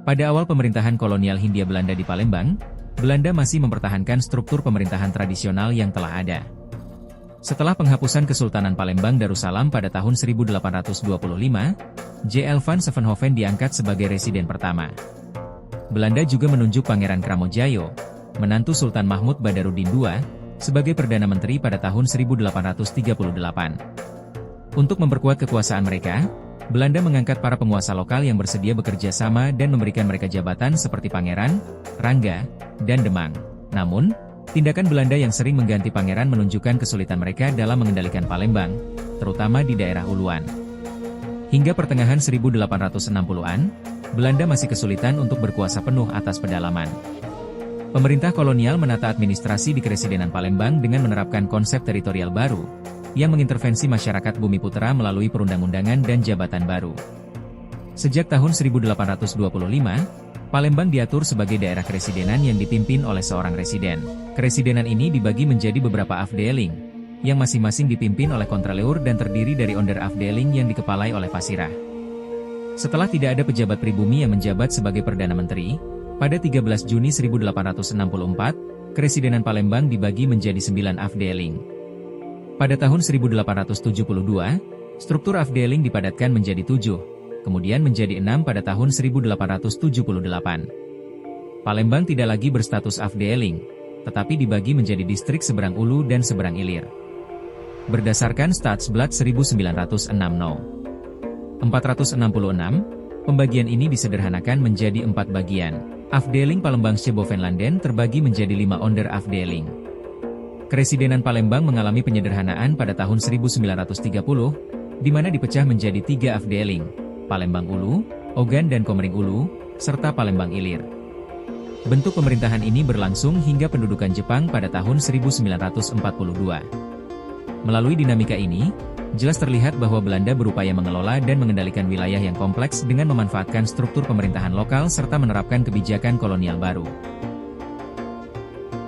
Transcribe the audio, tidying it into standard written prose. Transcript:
Pada awal pemerintahan kolonial Hindia Belanda di Palembang, Belanda masih mempertahankan struktur pemerintahan tradisional yang telah ada. Setelah penghapusan Kesultanan Palembang Darussalam pada tahun 1825, J.L. van Zevenhoven diangkat sebagai residen pertama. Belanda juga menunjuk Pangeran Kramojayo, menantu Sultan Mahmud Badarudin II, sebagai Perdana Menteri pada tahun 1838. Untuk memperkuat kekuasaan mereka, Belanda mengangkat para penguasa lokal yang bersedia bekerja sama dan memberikan mereka jabatan seperti Pangeran, Rangga, dan Demang. Namun, tindakan Belanda yang sering mengganti pangeran menunjukkan kesulitan mereka dalam mengendalikan Palembang, terutama di daerah uluan. Hingga pertengahan 1860-an, Belanda masih kesulitan untuk berkuasa penuh atas pedalaman. Pemerintah kolonial menata administrasi di Keresidenan Palembang dengan menerapkan konsep teritorial baru, yang mengintervensi masyarakat Bumiputera melalui perundang-undangan dan jabatan baru. Sejak tahun 1825, Palembang diatur sebagai daerah keresidenan yang dipimpin oleh seorang residen. Keresidenan ini dibagi menjadi beberapa afdeling, yang masing-masing dipimpin oleh kontraleur dan terdiri dari onder afdeling yang dikepalai oleh pasirah. Setelah tidak ada pejabat pribumi yang menjabat sebagai Perdana Menteri, pada 13 Juni 1864, Keresidenan Palembang dibagi menjadi 9 afdeling. Pada tahun 1872, struktur afdeling dipadatkan menjadi 7, kemudian menjadi 6 pada tahun 1878. Palembang tidak lagi berstatus afdeling, tetapi dibagi menjadi distrik Seberang Ulu dan Seberang Ilir. Berdasarkan Stadsblad 1906 No. 466, pembagian ini disederhanakan menjadi 4 bagian. Afdeling Palembangse Bovenlanden terbagi menjadi 5 onder afdeling. Keresidenan Palembang mengalami penyederhanaan pada tahun 1930, di mana dipecah menjadi 3 afdeling, Palembang Ulu, Ogan dan Komering Ulu, serta Palembang Ilir. Bentuk pemerintahan ini berlangsung hingga pendudukan Jepang pada tahun 1942. Melalui dinamika ini, jelas terlihat bahwa Belanda berupaya mengelola dan mengendalikan wilayah yang kompleks dengan memanfaatkan struktur pemerintahan lokal serta menerapkan kebijakan kolonial baru.